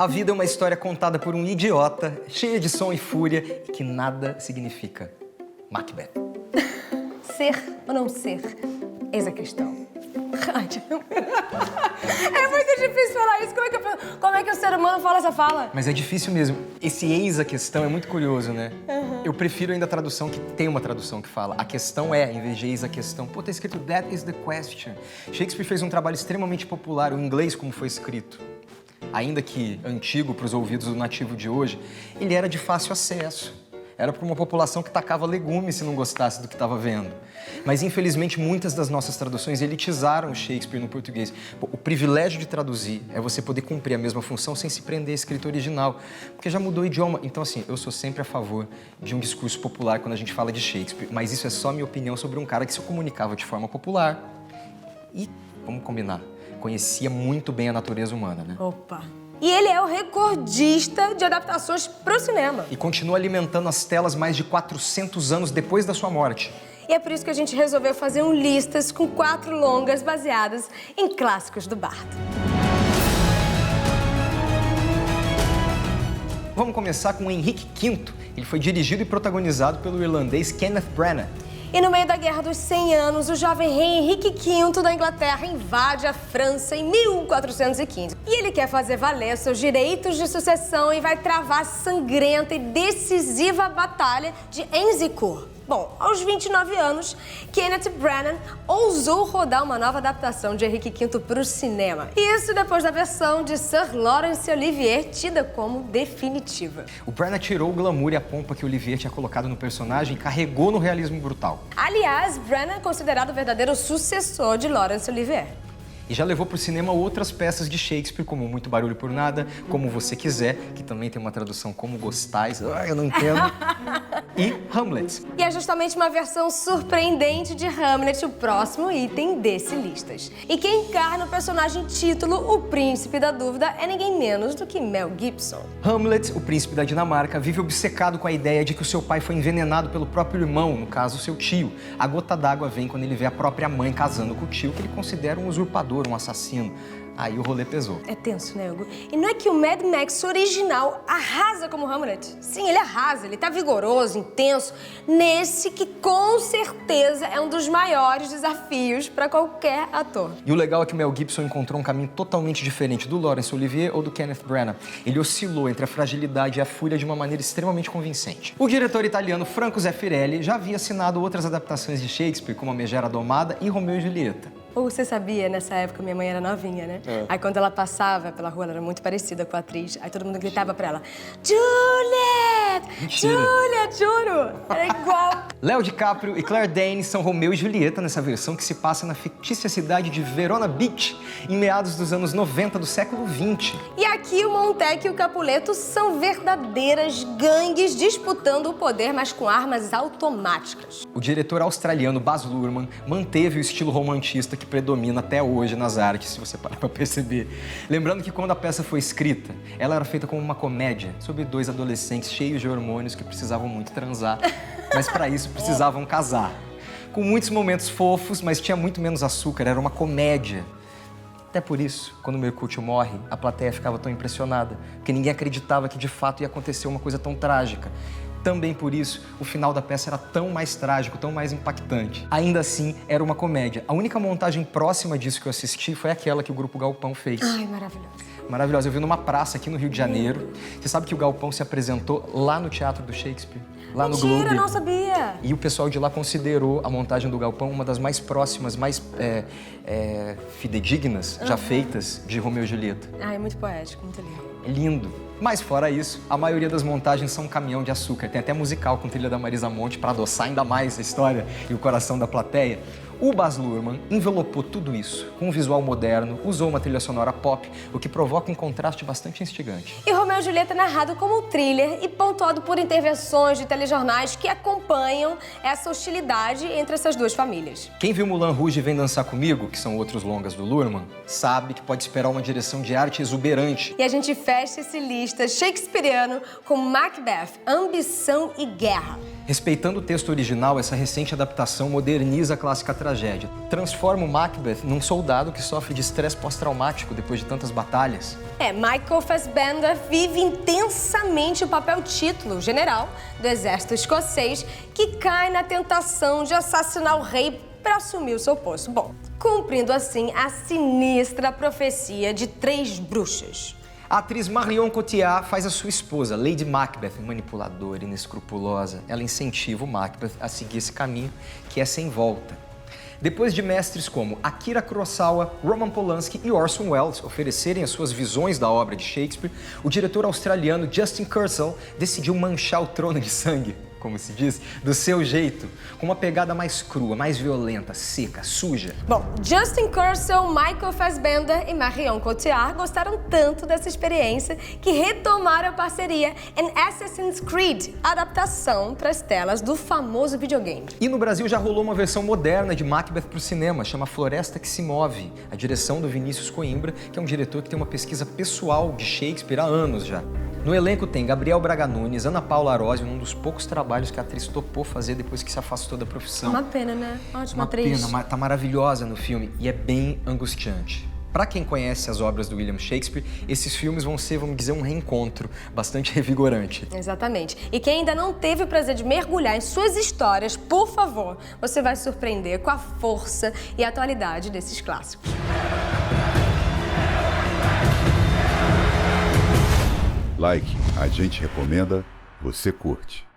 A vida é uma história contada por um idiota, cheia de som e fúria e que nada significa. Macbeth. Ser ou não ser? Eis a questão. É muito difícil falar isso. Como é que o ser humano fala essa fala? Mas é difícil mesmo. Esse eis a questão é muito curioso, né? Eu prefiro ainda a tradução que tem uma tradução que fala a questão é, em vez de eis a questão. Pô, tá escrito that is the question. Shakespeare fez um trabalho extremamente popular, o inglês como foi escrito. Ainda que antigo para os ouvidos do nativo de hoje, ele era de fácil acesso. Era para uma população que tacava legumes se não gostasse do que estava vendo. Mas, infelizmente, muitas das nossas traduções elitizaram o Shakespeare no português. Pô, o privilégio de traduzir é você poder cumprir a mesma função sem se prender à escrita original, porque já mudou o idioma. Então, assim, eu sou sempre a favor de um discurso popular quando a gente fala de Shakespeare, mas isso é só minha opinião sobre um cara que se comunicava de forma popular e, vamos combinar, conhecia muito bem a natureza humana, né? Opa! E ele é o recordista de adaptações para o cinema. E continua alimentando as telas mais de 400 anos depois da sua morte. E é por isso que a gente resolveu fazer listas com 4 longas baseadas em clássicos do bardo. Vamos começar com Henrique V. Ele foi dirigido e protagonizado pelo irlandês Kenneth Branagh. E no meio da Guerra dos 100 Anos, o jovem rei Henrique V da Inglaterra invade a França em 1415. E ele quer fazer valer seus direitos de sucessão e vai travar a sangrenta e decisiva batalha de Agincourt. Bom, aos 29 anos, Kenneth Branagh ousou rodar uma nova adaptação de Henrique V para o cinema. Isso depois da versão de Sir Laurence Olivier, tida como definitiva. O Branagh tirou o glamour e a pompa que Olivier tinha colocado no personagem e carregou no realismo brutal. Aliás, Branagh é considerado o verdadeiro sucessor de Laurence Olivier. E já levou para o cinema outras peças de Shakespeare, como Muito Barulho por Nada, Como Você Quiser, que também tem uma tradução como Gostais, eu não entendo, e Hamlet. E é justamente uma versão surpreendente de Hamlet o próximo item desse listas. E quem encarna o personagem título, o Príncipe da Dúvida, é ninguém menos do que Mel Gibson. Hamlet, o príncipe da Dinamarca, vive obcecado com a ideia de que o seu pai foi envenenado pelo próprio irmão, no caso, seu tio. A gota d'água vem quando ele vê a própria mãe casando com o tio, que ele considera um usurpador, um assassino. Aí o rolê pesou. É tenso, né, Hugo? E não é que o Mad Max original arrasa como Hamlet? Sim, ele arrasa, ele tá vigoroso, intenso. Nesse que, com certeza, é um dos maiores desafios para qualquer ator. E o legal é que o Mel Gibson encontrou um caminho totalmente diferente do Laurence Olivier ou do Kenneth Branagh. Ele oscilou entre a fragilidade e a fúria de uma maneira extremamente convincente. O diretor italiano Franco Zeffirelli já havia assinado outras adaptações de Shakespeare, como A Megera Domada e Romeu e Julieta. Ou você sabia, nessa época, minha mãe era novinha, né? Aí quando ela passava pela rua, ela era muito parecida com a atriz. Aí todo mundo gritava pra ela, Juliet! Mentira. Juliet, juro! Era igual. Léo DiCaprio e Claire Danes são Romeu e Julieta nessa versão que se passa na fictícia cidade de Verona Beach, em meados dos anos 90 do século XX. E aqui o Montec e o Capuleto são verdadeiras gangues disputando o poder, mas com armas automáticas. O diretor australiano Baz Luhrmann manteve o estilo romantista que predomina até hoje nas artes, se você parar pra perceber. Lembrando que quando a peça foi escrita, ela era feita como uma comédia sobre 2 adolescentes cheios de hormônios que precisavam muito transar, mas para isso precisavam casar. Com muitos momentos fofos, mas tinha muito menos açúcar, era uma comédia. Até por isso, quando o Mercúrio morre, a plateia ficava tão impressionada, porque ninguém acreditava que de fato ia acontecer uma coisa tão trágica. Também por isso, o final da peça era tão mais trágico, tão mais impactante. Ainda assim, era uma comédia. A única montagem próxima disso que eu assisti foi aquela que o Grupo Galpão fez. Ai, maravilhoso. Maravilhosa. Eu vi numa praça aqui no Rio de Janeiro. Você sabe que o Galpão se apresentou lá no Teatro do Shakespeare? Lá no Globo. Mentira, não sabia. E o pessoal de lá considerou a montagem do Galpão uma das mais próximas, mais fidedignas já feitas de Romeu e Julieta. Ai, é muito poético, muito lindo. É lindo. Mas fora isso, a maioria das montagens são um caminhão de açúcar. Tem até musical com trilha da Marisa Monte para adoçar ainda mais a história e o coração da plateia. O Baz Luhrmann envelopou tudo isso com um visual moderno, usou uma trilha sonora pop, o que provoca um contraste bastante instigante. E Romeu e Julieta é narrado como um thriller e pontuado por intervenções de telejornais que acompanham essa hostilidade entre essas duas famílias. Quem viu Moulin Rouge e Vem Dançar Comigo, que são outros longas do Luhrmann, sabe que pode esperar uma direção de arte exuberante. E a gente fecha esse lista shakespeariano com Macbeth, Ambição e Guerra. Respeitando o texto original, essa recente adaptação moderniza a clássica tragédia. Transforma o Macbeth num soldado que sofre de estresse pós-traumático depois de tantas batalhas. Michael Fassbender vive intensamente o papel título, general do exército escocês, que cai na tentação de assassinar o rei para assumir o seu posto. Bom, cumprindo assim a sinistra profecia de 3 bruxas. A atriz Marion Cotillard faz a sua esposa, Lady Macbeth, manipuladora, inescrupulosa. Ela incentiva o Macbeth a seguir esse caminho que é sem volta. Depois de mestres como Akira Kurosawa, Roman Polanski e Orson Welles oferecerem as suas visões da obra de Shakespeare, o diretor australiano Justin Kurzel decidiu manchar o trono de sangue, como se diz, do seu jeito, com uma pegada mais crua, mais violenta, seca, suja. Bom, Justin Kurzel, Michael Fassbender e Marion Cotillard gostaram tanto dessa experiência que retomaram a parceria em Assassin's Creed, adaptação para as telas do famoso videogame. E no Brasil já rolou uma versão moderna de Macbeth para o cinema, chama Floresta que se Move, a direção do Vinícius Coimbra, que é um diretor que tem uma pesquisa pessoal de Shakespeare há anos já. No elenco tem Gabriel Braga Nunes, Ana Paula Arósio, um dos poucos trabalhos que a atriz topou fazer depois que se afastou da profissão. Uma pena, né? Ótima atriz. Uma pena, tá maravilhosa no filme e é bem angustiante. Para quem conhece as obras do William Shakespeare, esses filmes vão ser, vamos dizer, um reencontro bastante revigorante. Exatamente. E quem ainda não teve o prazer de mergulhar em suas histórias, por favor, você vai surpreender com a força e a atualidade desses clássicos. Like, a gente recomenda, você curte.